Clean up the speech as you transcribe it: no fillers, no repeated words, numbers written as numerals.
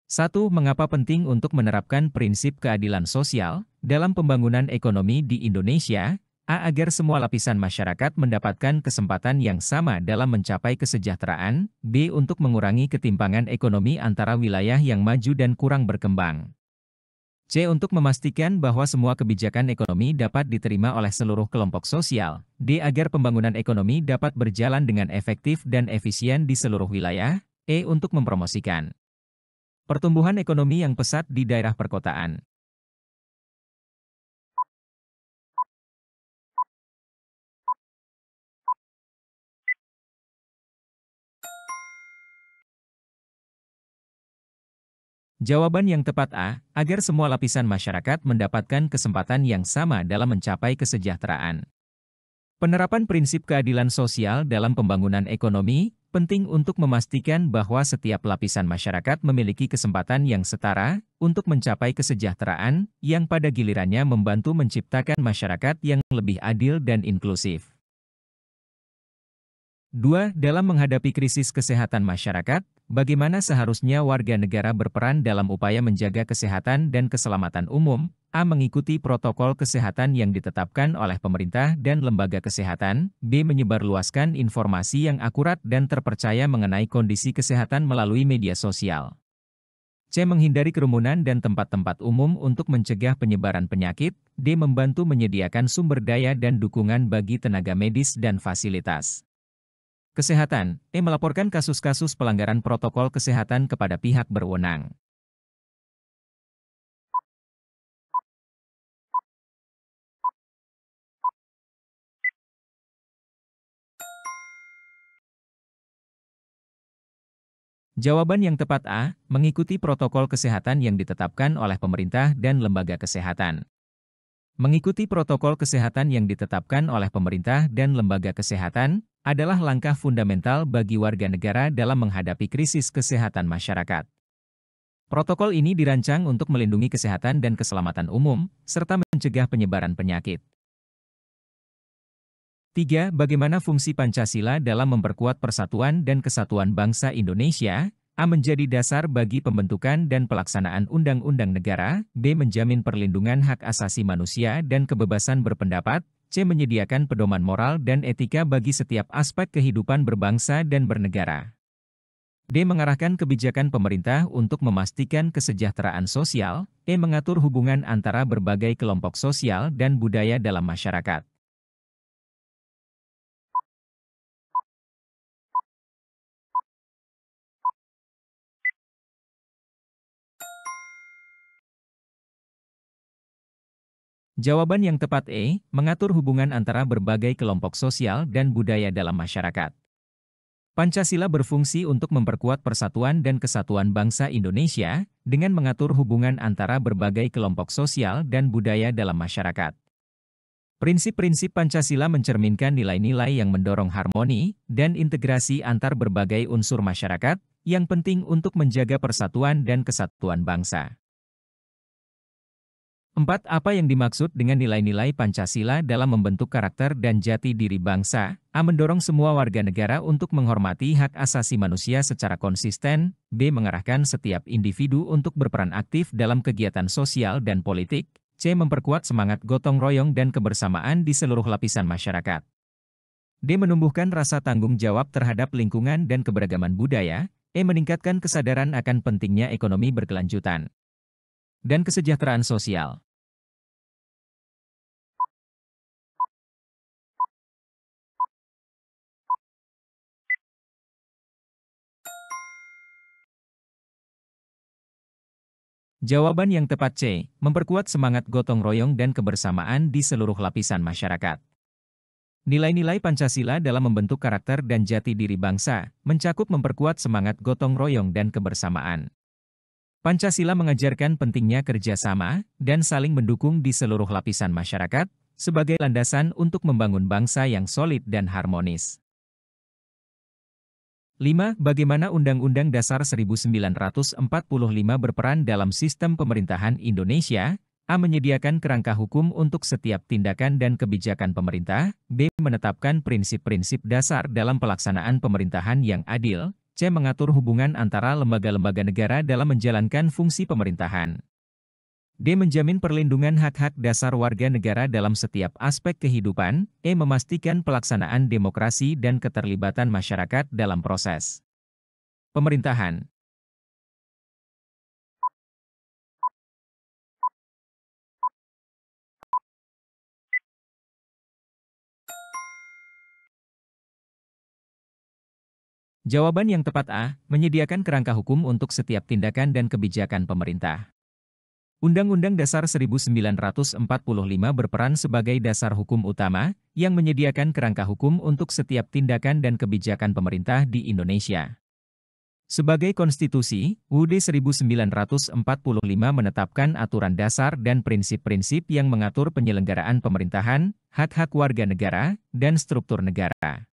1. Mengapa penting untuk menerapkan prinsip keadilan sosial dalam pembangunan ekonomi di Indonesia? A. Agar semua lapisan masyarakat mendapatkan kesempatan yang sama dalam mencapai kesejahteraan. B. Untuk mengurangi ketimpangan ekonomi antara wilayah yang maju dan kurang berkembang. C. Untuk memastikan bahwa semua kebijakan ekonomi dapat diterima oleh seluruh kelompok sosial. D. Agar pembangunan ekonomi dapat berjalan dengan efektif dan efisien di seluruh wilayah. E. Untuk mempromosikan pertumbuhan ekonomi yang pesat di daerah perkotaan. Jawaban yang tepat A. Agar semua lapisan masyarakat mendapatkan kesempatan yang sama dalam mencapai kesejahteraan. Penerapan prinsip keadilan sosial dalam pembangunan ekonomi penting untuk memastikan bahwa setiap lapisan masyarakat memiliki kesempatan yang setara untuk mencapai kesejahteraan yang pada gilirannya membantu menciptakan masyarakat yang lebih adil dan inklusif. 2. Dalam menghadapi krisis kesehatan masyarakat, bagaimana seharusnya warga negara berperan dalam upaya menjaga kesehatan dan keselamatan umum? A. Mengikuti protokol kesehatan yang ditetapkan oleh pemerintah dan lembaga kesehatan. B. Menyebarluaskan informasi yang akurat dan terpercaya mengenai kondisi kesehatan melalui media sosial. C. Menghindari kerumunan dan tempat-tempat umum untuk mencegah penyebaran penyakit. D. Membantu menyediakan sumber daya dan dukungan bagi tenaga medis dan fasilitas kesehatan. E. Melaporkan kasus-kasus pelanggaran protokol kesehatan kepada pihak berwenang. Jawaban yang tepat A. Mengikuti protokol kesehatan yang ditetapkan oleh pemerintah dan lembaga kesehatan. Mengikuti protokol kesehatan yang ditetapkan oleh pemerintah dan lembaga kesehatan adalah langkah fundamental bagi warga negara dalam menghadapi krisis kesehatan masyarakat. Protokol ini dirancang untuk melindungi kesehatan dan keselamatan umum, serta mencegah penyebaran penyakit. 3. Bagaimana fungsi Pancasila dalam memperkuat persatuan dan kesatuan bangsa Indonesia? A. Menjadi dasar bagi pembentukan dan pelaksanaan undang-undang negara. B. Menjamin perlindungan hak asasi manusia dan kebebasan berpendapat. C. Menyediakan pedoman moral dan etika bagi setiap aspek kehidupan berbangsa dan bernegara. D. Mengarahkan kebijakan pemerintah untuk memastikan kesejahteraan sosial. E. Mengatur hubungan antara berbagai kelompok sosial dan budaya dalam masyarakat. Jawaban yang tepat E. Mengatur hubungan antara berbagai kelompok sosial dan budaya dalam masyarakat. Pancasila berfungsi untuk memperkuat persatuan dan kesatuan bangsa Indonesia dengan mengatur hubungan antara berbagai kelompok sosial dan budaya dalam masyarakat. Prinsip-prinsip Pancasila mencerminkan nilai-nilai yang mendorong harmoni dan integrasi antar berbagai unsur masyarakat yang penting untuk menjaga persatuan dan kesatuan bangsa. 4. Apa yang dimaksud dengan nilai-nilai Pancasila dalam membentuk karakter dan jati diri bangsa? A. Mendorong semua warga negara untuk menghormati hak asasi manusia secara konsisten. B. Mengarahkan setiap individu untuk berperan aktif dalam kegiatan sosial dan politik. C. Memperkuat semangat gotong royong dan kebersamaan di seluruh lapisan masyarakat. D. Menumbuhkan rasa tanggung jawab terhadap lingkungan dan keberagaman budaya. E. Meningkatkan kesadaran akan pentingnya ekonomi berkelanjutan dan kesejahteraan sosial. Jawaban yang tepat C. Memperkuat semangat gotong royong dan kebersamaan di seluruh lapisan masyarakat. Nilai-nilai Pancasila dalam membentuk karakter dan jati diri bangsa mencakup memperkuat semangat gotong royong dan kebersamaan. Pancasila mengajarkan pentingnya kerjasama dan saling mendukung di seluruh lapisan masyarakat sebagai landasan untuk membangun bangsa yang solid dan harmonis. 5. Bagaimana Undang-Undang Dasar 1945 berperan dalam sistem pemerintahan Indonesia? A. Menyediakan kerangka hukum untuk setiap tindakan dan kebijakan pemerintah. B. Menetapkan prinsip-prinsip dasar dalam pelaksanaan pemerintahan yang adil. C. Mengatur hubungan antara lembaga-lembaga negara dalam menjalankan fungsi pemerintahan. D. Menjamin perlindungan hak-hak dasar warga negara dalam setiap aspek kehidupan. E. Memastikan pelaksanaan demokrasi dan keterlibatan masyarakat dalam proses pemerintahan. Jawaban yang tepat A. Menyediakan kerangka hukum untuk setiap tindakan dan kebijakan pemerintah. Undang-Undang Dasar 1945 berperan sebagai dasar hukum utama yang menyediakan kerangka hukum untuk setiap tindakan dan kebijakan pemerintah di Indonesia. Sebagai konstitusi, UUD 1945 menetapkan aturan dasar dan prinsip-prinsip yang mengatur penyelenggaraan pemerintahan, hak-hak warga negara, dan struktur negara.